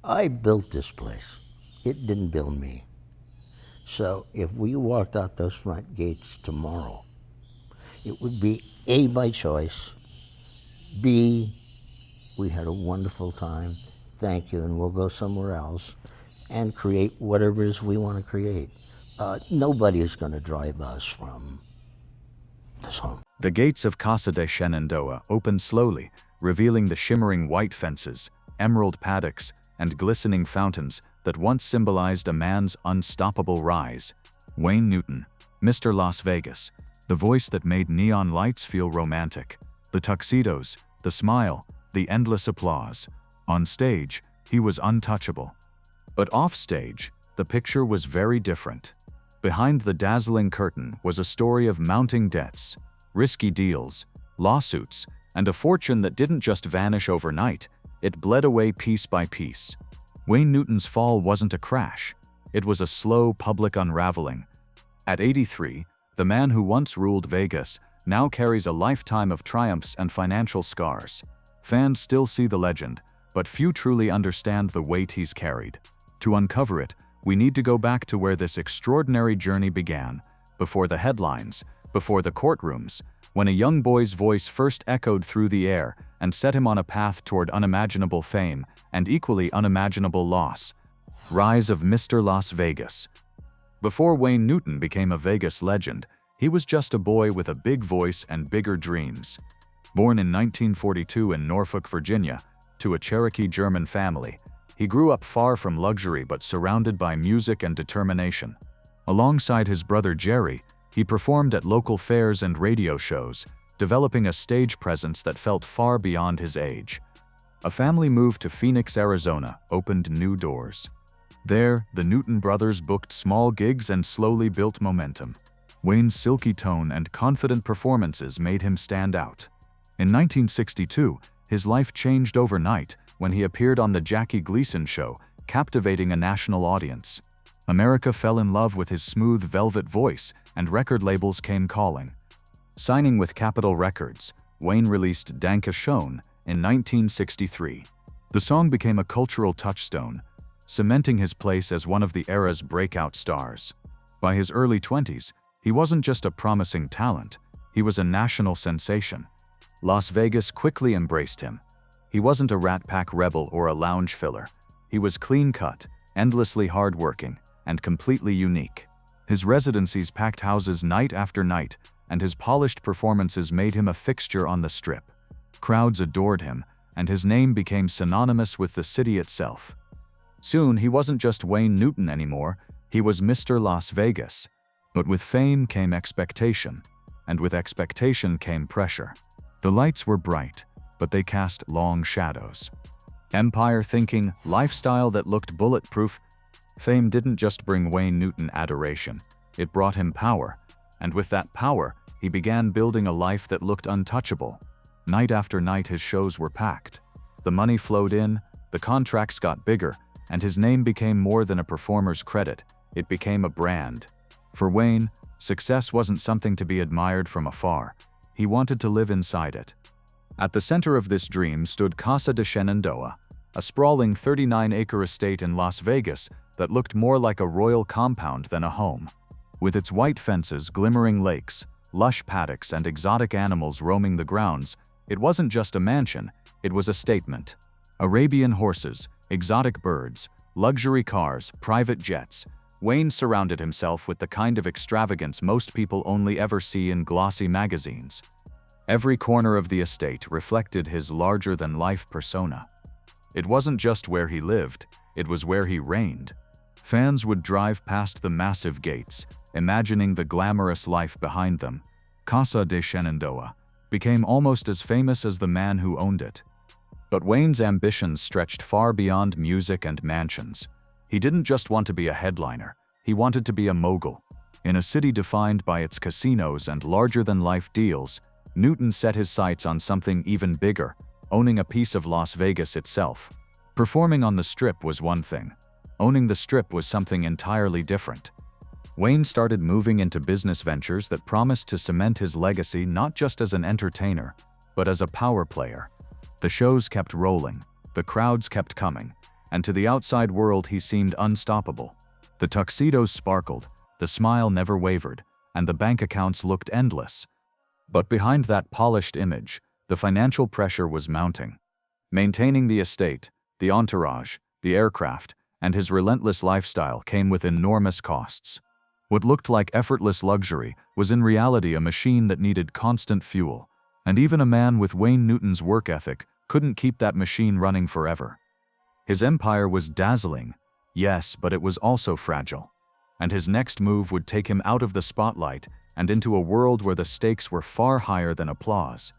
I built this place. It didn't build me. So if we walked out those front gates tomorrow, it would be A, by choice, B, we had a wonderful time, thank you, and we'll go somewhere else and create whatever it is we want to create. Nobody is going to drive us from this home. The gates of Casa de Shenandoah opened slowly, revealing the shimmering white fences, emerald paddocks, and glistening fountains that once symbolized a man's unstoppable rise. Wayne Newton, Mr. Las Vegas, the voice that made neon lights feel romantic, the tuxedos, the smile, the endless applause. On stage, he was untouchable. But off-stage, the picture was very different. Behind the dazzling curtain was a story of mounting debts, risky deals, lawsuits, and a fortune that didn't just vanish overnight, it bled away piece by piece. Wayne Newton's fall wasn't a crash. It was a slow public unraveling. At 83, the man who once ruled Vegas now carries a lifetime of triumphs and financial scars. Fans still see the legend, but few truly understand the weight he's carried. To uncover it, we need to go back to where this extraordinary journey began, before the headlines, before the courtrooms, when a young boy's voice first echoed through the air and set him on a path toward unimaginable fame and equally unimaginable loss. Rise of Mr. Las Vegas. Before Wayne Newton became a Vegas legend, he was just a boy with a big voice and bigger dreams. Born in 1942 in Norfolk, Virginia, to a Cherokee German family, he grew up far from luxury but surrounded by music and determination. Alongside his brother Jerry, he performed at local fairs and radio shows, developing a stage presence that felt far beyond his age. A family move to Phoenix, Arizona opened new doors. There, the Newton brothers booked small gigs and slowly built momentum. Wayne's silky tone and confident performances made him stand out. In 1962, his life changed overnight when he appeared on The Jackie Gleason Show, captivating a national audience. America fell in love with his smooth velvet voice, and record labels came calling. Signing with Capitol Records, Wayne released Danke Schoen in 1963. The song became a cultural touchstone, cementing his place as one of the era's breakout stars. By his early 20s, he wasn't just a promising talent, he was a national sensation. Las Vegas quickly embraced him. He wasn't a Rat Pack rebel or a lounge filler. He was clean-cut, endlessly hardworking, and completely unique. His residencies packed houses night after night, and his polished performances made him a fixture on the Strip. Crowds adored him, and his name became synonymous with the city itself. Soon, he wasn't just Wayne Newton anymore, he was Mr. Las Vegas. But with fame came expectation, and with expectation came pressure. The lights were bright, but they cast long shadows. Empire thinking, lifestyle that looked bulletproof. Fame didn't just bring Wayne Newton adoration, it brought him power, and with that power, he began building a life that looked untouchable. Night after night his shows were packed. The money flowed in, the contracts got bigger, and his name became more than a performer's credit, it became a brand. For Wayne, success wasn't something to be admired from afar, he wanted to live inside it. At the center of this dream stood Casa de Shenandoah, a sprawling 39-acre estate in Las Vegas that looked more like a royal compound than a home. With its white fences, glimmering lakes, lush paddocks, and exotic animals roaming the grounds, it wasn't just a mansion, it was a statement. Arabian horses, exotic birds, luxury cars, private jets. Wayne surrounded himself with the kind of extravagance most people only ever see in glossy magazines. Every corner of the estate reflected his larger-than-life persona. It wasn't just where he lived, it was where he reigned. Fans would drive past the massive gates, imagining the glamorous life behind them. Casa de Shenandoah became almost as famous as the man who owned it. But Wayne's ambitions stretched far beyond music and mansions. He didn't just want to be a headliner, he wanted to be a mogul. In a city defined by its casinos and larger-than-life deals, Newton set his sights on something even bigger, owning a piece of Las Vegas itself. Performing on the Strip was one thing. Owning the Strip was something entirely different. Wayne started moving into business ventures that promised to cement his legacy not just as an entertainer, but as a power player. The shows kept rolling, the crowds kept coming, and to the outside world he seemed unstoppable. The tuxedos sparkled, the smile never wavered, and the bank accounts looked endless. But behind that polished image, the financial pressure was mounting. Maintaining the estate, the entourage, the aircraft, and his relentless lifestyle came with enormous costs. What looked like effortless luxury was in reality a machine that needed constant fuel, and even a man with Wayne Newton's work ethic couldn't keep that machine running forever. His empire was dazzling, yes, but it was also fragile. And his next move would take him out of the spotlight and into a world where the stakes were far higher than applause.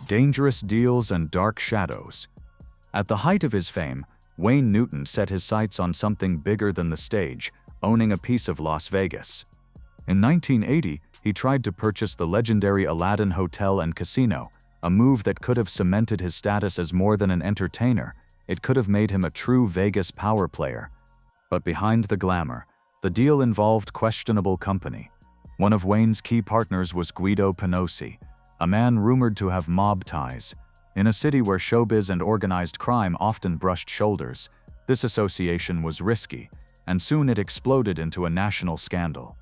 Dangerous deals and dark shadows. At the height of his fame, Wayne Newton set his sights on something bigger than the stage, owning a piece of Las Vegas. In 1980, he tried to purchase the legendary Aladdin Hotel and Casino, a move that could have cemented his status as more than an entertainer. It could have made him a true Vegas power player. But behind the glamour, the deal involved questionable company. One of Wayne's key partners was Guido Penosi, a man rumored to have mob ties. In a city where showbiz and organized crime often brushed shoulders, this association was risky, and soon it exploded into a national scandal.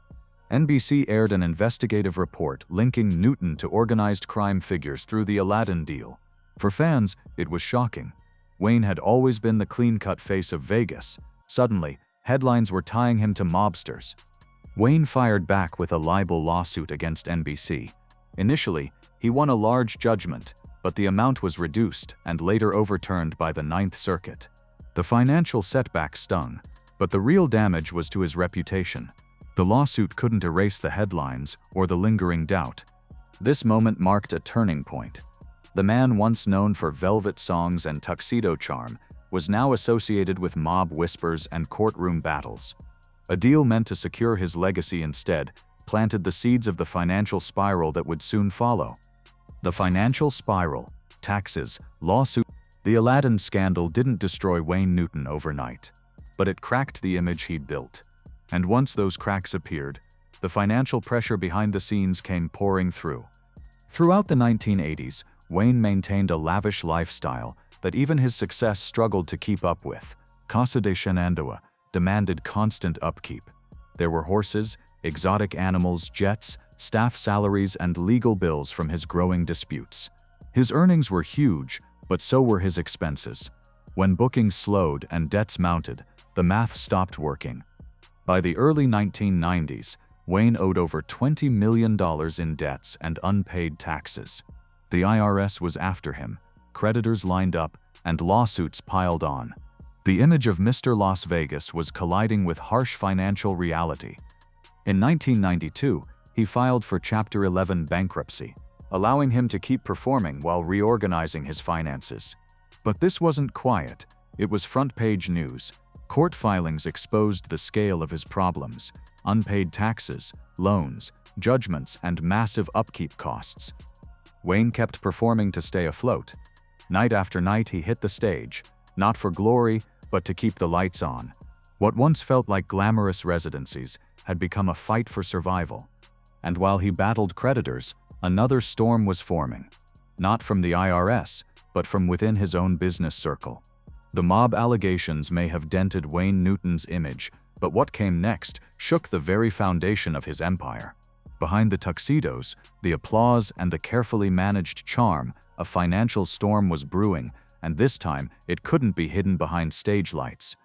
NBC aired an investigative report linking Newton to organized crime figures through the Aladdin deal. For fans, it was shocking. Wayne had always been the clean-cut face of Vegas. Suddenly, headlines were tying him to mobsters. Wayne fired back with a libel lawsuit against NBC. Initially, he won a large judgment, but the amount was reduced and later overturned by the Ninth Circuit. The financial setback stung, but the real damage was to his reputation. The lawsuit couldn't erase the headlines or the lingering doubt. This moment marked a turning point. The man once known for velvet songs and tuxedo charm was now associated with mob whispers and courtroom battles. A deal meant to secure his legacy instead planted the seeds of the financial spiral that would soon follow. The financial spiral, taxes, lawsuit. The Aladdin scandal didn't destroy Wayne Newton overnight, but it cracked the image he'd built. And once those cracks appeared, the financial pressure behind the scenes came pouring through. Throughout the 1980s, Wayne maintained a lavish lifestyle that even his success struggled to keep up with. Casa de Shenandoah demanded constant upkeep. There were horses, exotic animals, jets, staff salaries, and legal bills from his growing disputes. His earnings were huge, but so were his expenses. When bookings slowed and debts mounted, the math stopped working. By the early 1990s, Wayne owed over $20 million in debts and unpaid taxes. The IRS was after him, creditors lined up, and lawsuits piled on. The image of Mr. Las Vegas was colliding with harsh financial reality. In 1992, he filed for Chapter 11 bankruptcy, allowing him to keep performing while reorganizing his finances. But this wasn't quiet. It was front-page news. Court filings exposed the scale of his problems: unpaid taxes, loans, judgments, and massive upkeep costs. Wayne kept performing to stay afloat. Night after night he hit the stage, not for glory, but to keep the lights on. What once felt like glamorous residencies had become a fight for survival. And while he battled creditors, another storm was forming. Not from the IRS, but from within his own business circle. The mob allegations may have dented Wayne Newton's image, but what came next shook the very foundation of his empire. Behind the tuxedos, the applause, and the carefully managed charm, a financial storm was brewing, and this time it couldn't be hidden behind stage lights.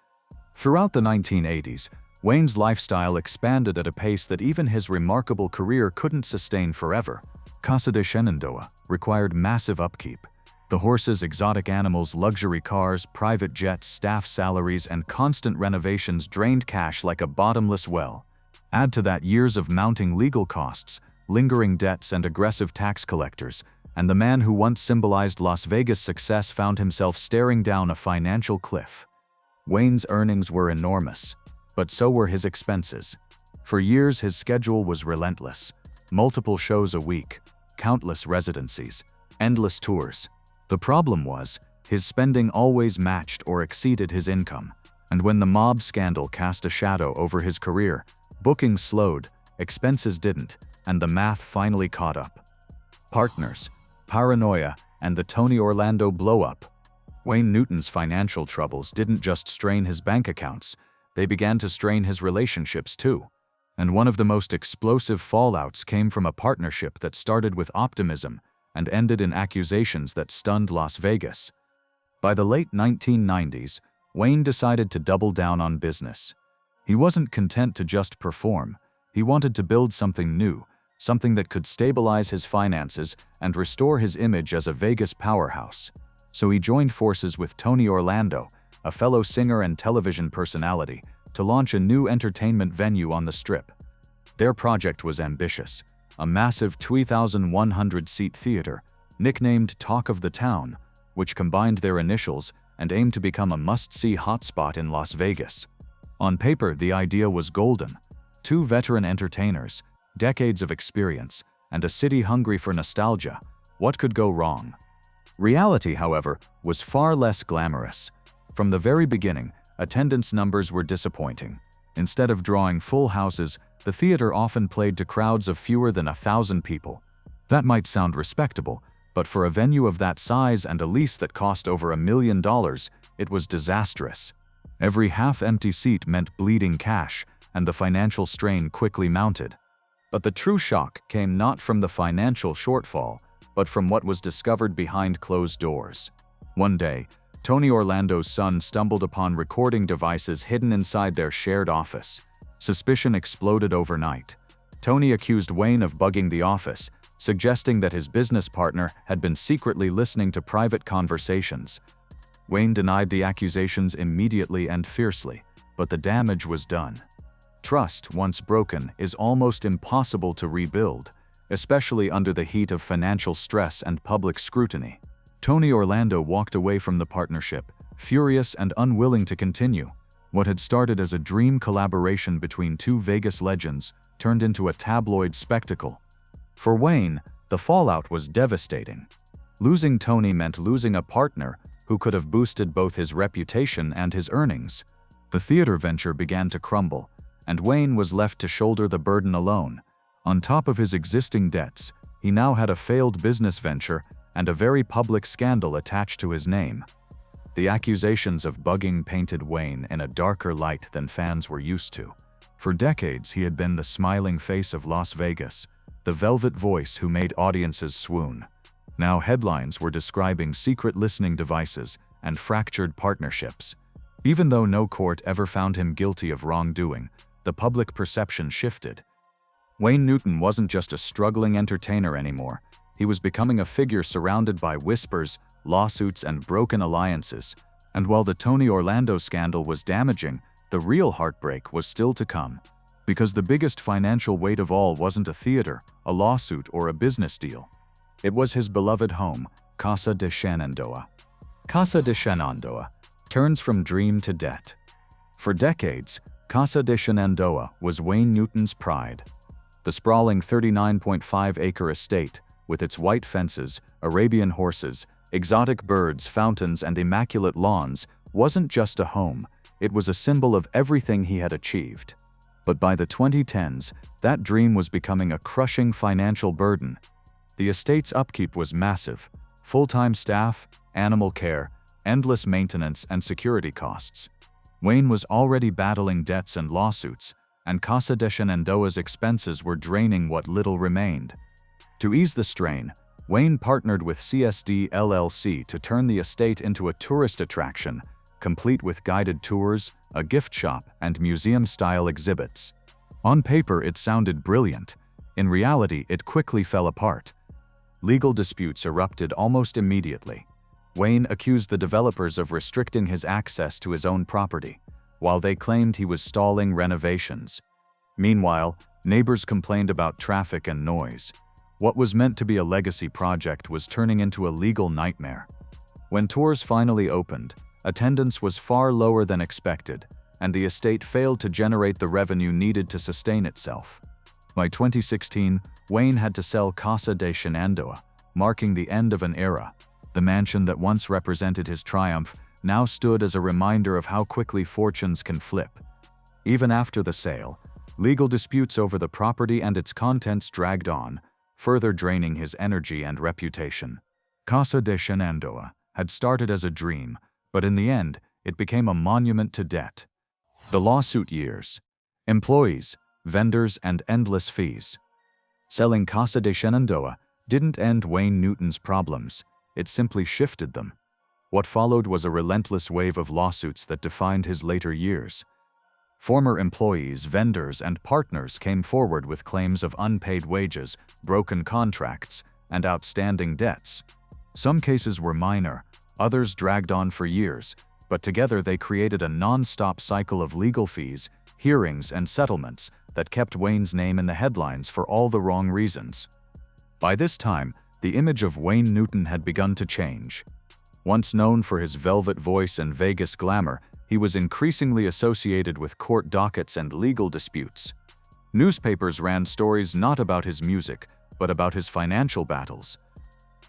Throughout the 1980s, Wayne's lifestyle expanded at a pace that even his remarkable career couldn't sustain forever. Casa de Shenandoah required massive upkeep. The horses, exotic animals, luxury cars, private jets, staff salaries, and constant renovations drained cash like a bottomless well. Add to that years of mounting legal costs, lingering debts, and aggressive tax collectors, and the man who once symbolized Las Vegas' success found himself staring down a financial cliff. Wayne's earnings were enormous, but so were his expenses. For years, his schedule was relentless. Multiple shows a week, countless residencies, endless tours. The problem was, his spending always matched or exceeded his income. And when the mob scandal cast a shadow over his career, bookings slowed, expenses didn't, and the math finally caught up. Partners, paranoia, and the Tony Orlando blow-up. Wayne Newton's financial troubles didn't just strain his bank accounts, they began to strain his relationships too. And one of the most explosive fallouts came from a partnership that started with optimism and ended in accusations that stunned Las Vegas. By the late 1990s, Wayne decided to double down on business. He wasn't content to just perform. He wanted to build something new, something that could stabilize his finances and restore his image as a Vegas powerhouse. So he joined forces with Tony Orlando, a fellow singer and television personality, to launch a new entertainment venue on the Strip. Their project was ambitious, a massive 2,100-seat theater, nicknamed Talk of the Town, which combined their initials and aimed to become a must-see hotspot in Las Vegas. On paper, the idea was golden. Two veteran entertainers, decades of experience, and a city hungry for nostalgia. What could go wrong? Reality, however, was far less glamorous. From the very beginning, attendance numbers were disappointing. Instead of drawing full houses, the theater often played to crowds of fewer than 1,000 people. That might sound respectable, but for a venue of that size and a lease that cost over $1 million, it was disastrous. Every half-empty seat meant bleeding cash, and the financial strain quickly mounted. But the true shock came not from the financial shortfall, but from what was discovered behind closed doors. One day, Tony Orlando's son stumbled upon recording devices hidden inside their shared office. Suspicion exploded overnight. Tony accused Wayne of bugging the office, suggesting that his business partner had been secretly listening to private conversations. Wayne denied the accusations immediately and fiercely, but the damage was done. Trust, once broken, is almost impossible to rebuild, especially under the heat of financial stress and public scrutiny. Tony Orlando walked away from the partnership, furious and unwilling to continue. What had started as a dream collaboration between two Vegas legends turned into a tabloid spectacle. For Wayne, the fallout was devastating. Losing Tony meant losing a partner who could have boosted both his reputation and his earnings. The theater venture began to crumble, and Wayne was left to shoulder the burden alone. On top of his existing debts, he now had a failed business venture and a very public scandal attached to his name. The accusations of bugging painted Wayne in a darker light than fans were used to. For decades, he had been the smiling face of Las Vegas, the velvet voice who made audiences swoon. Now headlines were describing secret listening devices and fractured partnerships. Even though no court ever found him guilty of wrongdoing, the public perception shifted. Wayne Newton wasn't just a struggling entertainer anymore. He was becoming a figure surrounded by whispers, lawsuits, and broken alliances. And while the Tony Orlando scandal was damaging, the real heartbreak was still to come. Because the biggest financial weight of all wasn't a theater, a lawsuit, or a business deal. It was his beloved home, Casa de Shenandoah. Casa de Shenandoah turns from dream to debt. For decades, Casa de Shenandoah was Wayne Newton's pride. The sprawling 39.5-acre estate, with its white fences, Arabian horses, exotic birds, fountains, and immaculate lawns, wasn't just a home, it was a symbol of everything he had achieved. But by the 2010s, that dream was becoming a crushing financial burden. The estate's upkeep was massive: full-time staff, animal care, endless maintenance, and security costs. Wayne was already battling debts and lawsuits, and Casa de Shenandoah's expenses were draining what little remained. To ease the strain, Wayne partnered with CSD LLC to turn the estate into a tourist attraction, complete with guided tours, a gift shop, and museum-style exhibits. On paper, it sounded brilliant. In reality, it quickly fell apart. Legal disputes erupted almost immediately. Wayne accused the developers of restricting his access to his own property, while they claimed he was stalling renovations. Meanwhile, neighbors complained about traffic and noise. What was meant to be a legacy project was turning into a legal nightmare. When tours finally opened, attendance was far lower than expected, and the estate failed to generate the revenue needed to sustain itself. By 2016, Wayne had to sell Casa de Shenandoah, marking the end of an era. The mansion that once represented his triumph now stood as a reminder of how quickly fortunes can flip. Even after the sale, legal disputes over the property and its contents dragged on, further draining his energy and reputation. Casa de Shenandoah, had started as a dream, but in the end, it became a monument to debt. The lawsuit years. Employees, vendors, and endless fees. Selling Casa de Shenandoah didn't end Wayne Newton's problems, it simply shifted them. What followed was a relentless wave of lawsuits that defined his later years. Former employees, vendors, and partners came forward with claims of unpaid wages, broken contracts, and outstanding debts. Some cases were minor, others dragged on for years, but together they created a non-stop cycle of legal fees, hearings, and settlements that kept Wayne's name in the headlines for all the wrong reasons. By this time, the image of Wayne Newton had begun to change. Once known for his velvet voice and Vegas glamour, he was increasingly associated with court dockets and legal disputes. Newspapers ran stories not about his music, but about his financial battles.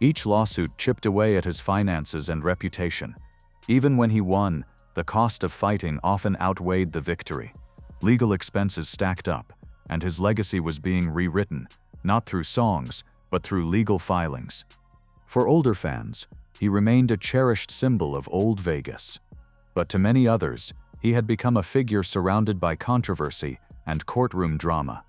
Each lawsuit chipped away at his finances and reputation. Even when he won, the cost of fighting often outweighed the victory. Legal expenses stacked up, and his legacy was being rewritten, not through songs, but through legal filings. For older fans, he remained a cherished symbol of old Vegas. But to many others, he had become a figure surrounded by controversy and courtroom drama.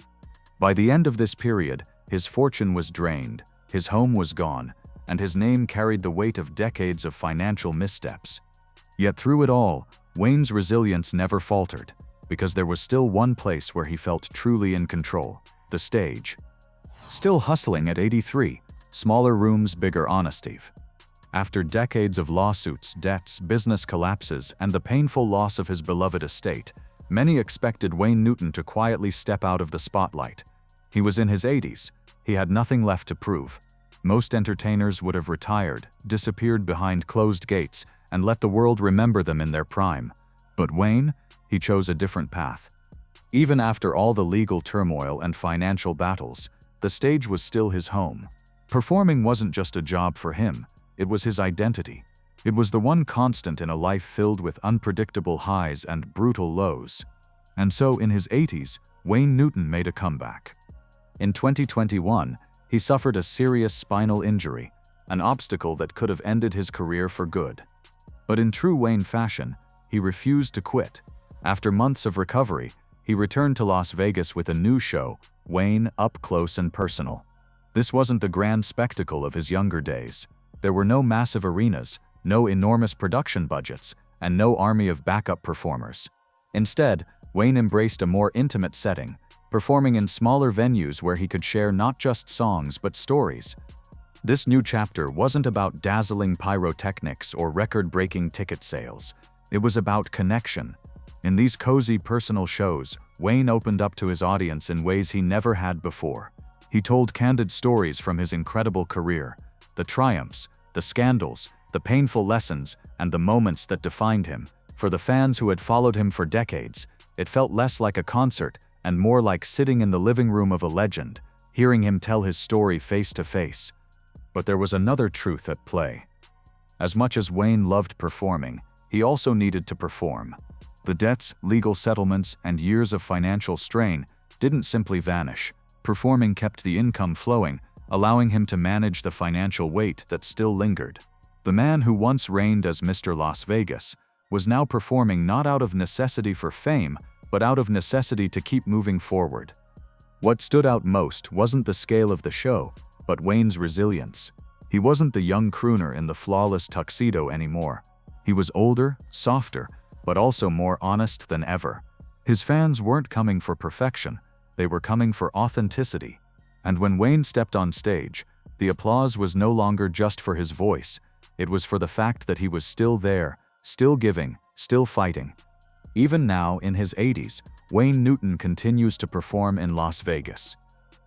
By the end of this period, his fortune was drained, his home was gone, and his name carried the weight of decades of financial missteps. Yet through it all, Wayne's resilience never faltered, because there was still one place where he felt truly in control: the stage. Still hustling at 83, smaller rooms, bigger honesty. After decades of lawsuits, debts, business collapses, and the painful loss of his beloved estate, many expected Wayne Newton to quietly step out of the spotlight. He was in his 80s. He had nothing left to prove. Most entertainers would have retired, disappeared behind closed gates, and let the world remember them in their prime. But Wayne, he chose a different path. Even after all the legal turmoil and financial battles, the stage was still his home. Performing wasn't just a job for him. It was his identity. It was the one constant in a life filled with unpredictable highs and brutal lows. And so, in his 80s, Wayne Newton made a comeback. In 2021, he suffered a serious spinal injury, an obstacle that could have ended his career for good. But in true Wayne fashion, he refused to quit. After months of recovery, he returned to Las Vegas with a new show, Wayne Up Close and Personal. This wasn't the grand spectacle of his younger days. There were no massive arenas, no enormous production budgets, and no army of backup performers. Instead, Wayne embraced a more intimate setting, performing in smaller venues where he could share not just songs but stories. This new chapter wasn't about dazzling pyrotechnics or record-breaking ticket sales. It was about connection. In these cozy personal shows, Wayne opened up to his audience in ways he never had before. He told candid stories from his incredible career, the triumphs, the scandals, the painful lessons, and the moments that defined him. For the fans who had followed him for decades, it felt less like a concert and more like sitting in the living room of a legend, hearing him tell his story face to face. But there was another truth at play. As much as Wayne loved performing, he also needed to perform. The debts, legal settlements, and years of financial strain didn't simply vanish. Performing kept the income flowing, allowing him to manage the financial weight that still lingered. The man who once reigned as Mr. Las Vegas was now performing not out of necessity for fame, but out of necessity to keep moving forward. What stood out most wasn't the scale of the show, but Wayne's resilience. He wasn't the young crooner in the flawless tuxedo anymore. He was older, softer, but also more honest than ever. His fans weren't coming for perfection, they were coming for authenticity. And when Wayne stepped on stage, the applause was no longer just for his voice, it was for the fact that he was still there, still giving, still fighting. Even now, in his 80s, Wayne Newton continues to perform in Las Vegas.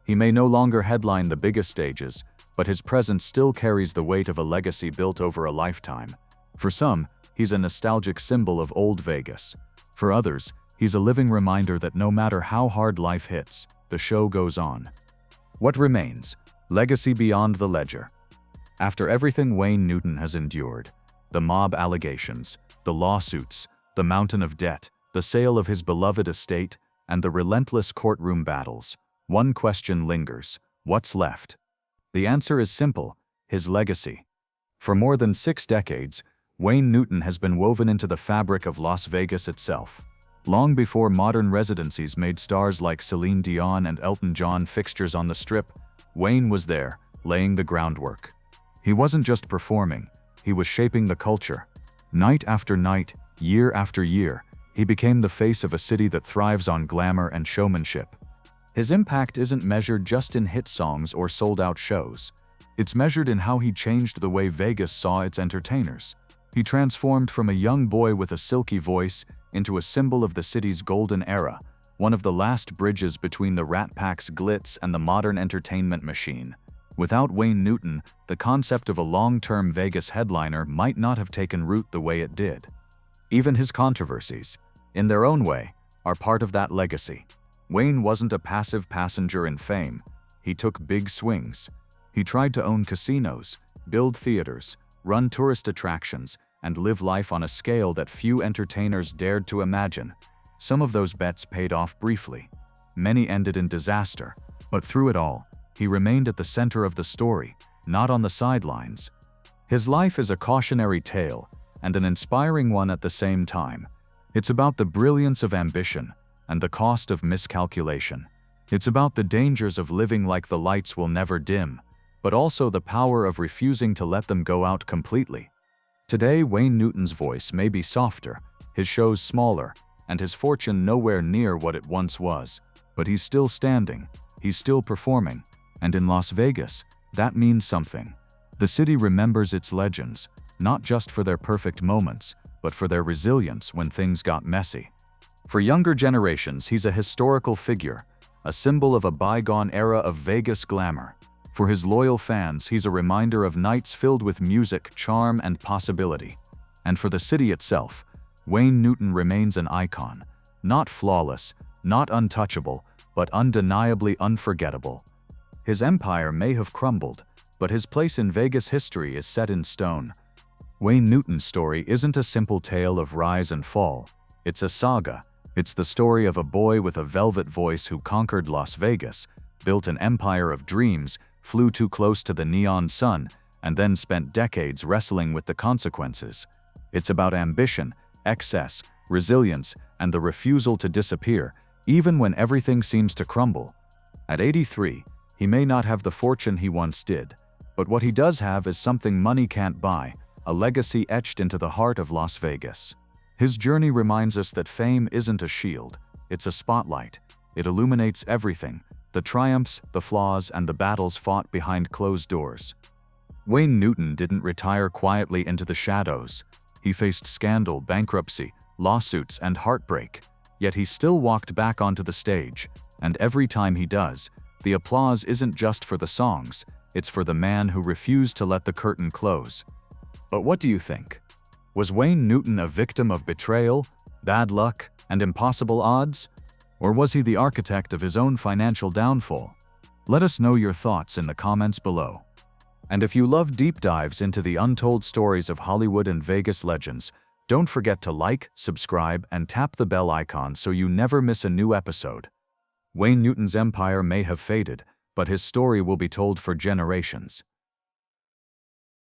He may no longer headline the biggest stages, but his presence still carries the weight of a legacy built over a lifetime. For some, he's a nostalgic symbol of old Vegas. For others, he's a living reminder that no matter how hard life hits, the show goes on. What remains? Legacy beyond the ledger. After everything Wayne Newton has endured, the mob allegations, the lawsuits, the mountain of debt, the sale of his beloved estate, and the relentless courtroom battles, one question lingers: what's left? The answer is simple: his legacy. For more than 6 decades, Wayne Newton has been woven into the fabric of Las Vegas itself. Long before modern residencies made stars like Celine Dion and Elton John fixtures on the Strip, Wayne was there, laying the groundwork. He wasn't just performing, he was shaping the culture. Night after night, year after year, he became the face of a city that thrives on glamour and showmanship. His impact isn't measured just in hit songs or sold-out shows. It's measured in how he changed the way Vegas saw its entertainers. He transformed from a young boy with a silky voice into a symbol of the city's golden era, one of the last bridges between the Rat Pack's glitz and the modern entertainment machine. Without Wayne Newton, the concept of a long-term Vegas headliner might not have taken root the way it did. Even his controversies, in their own way, are part of that legacy. Wayne wasn't a passive passenger in fame. He took big swings. He tried to own casinos, build theaters, run tourist attractions, and live life on a scale that few entertainers dared to imagine. Some of those bets paid off briefly. Many ended in disaster, but through it all, he remained at the center of the story, not on the sidelines. His life is a cautionary tale, and an inspiring one at the same time. It's about the brilliance of ambition and the cost of miscalculation. It's about the dangers of living like the lights will never dim, but also the power of refusing to let them go out completely. Today, Wayne Newton's voice may be softer, his shows smaller, and his fortune nowhere near what it once was, but he's still standing, he's still performing, and in Las Vegas, that means something. The city remembers its legends, not just for their perfect moments, but for their resilience when things got messy. For younger generations, he's a historical figure, a symbol of a bygone era of Vegas glamour. For his loyal fans, he's a reminder of nights filled with music, charm, and possibility. And for the city itself, Wayne Newton remains an icon, not flawless, not untouchable, but undeniably unforgettable. His empire may have crumbled, but his place in Vegas history is set in stone. Wayne Newton's story isn't a simple tale of rise and fall. It's a saga. It's the story of a boy with a velvet voice who conquered Las Vegas, built an empire of dreams, flew too close to the neon sun, and then spent decades wrestling with the consequences. It's about ambition, excess, resilience, and the refusal to disappear, even when everything seems to crumble. At 83, he may not have the fortune he once did, but what he does have is something money can't buy, a legacy etched into the heart of Las Vegas. His journey reminds us that fame isn't a shield, it's a spotlight. It illuminates everything, the triumphs, the flaws, and the battles fought behind closed doors. Wayne Newton didn't retire quietly into the shadows. He faced scandal, bankruptcy, lawsuits, and heartbreak. Yet he still walked back onto the stage, and every time he does, the applause isn't just for the songs, it's for the man who refused to let the curtain close. But what do you think? Was Wayne Newton a victim of betrayal, bad luck, and impossible odds? Or was he the architect of his own financial downfall? Let us know your thoughts in the comments below. And if you love deep dives into the untold stories of Hollywood and Vegas legends, don't forget to like, subscribe, and tap the bell icon so you never miss a new episode. Wayne Newton's empire may have faded, but his story will be told for generations.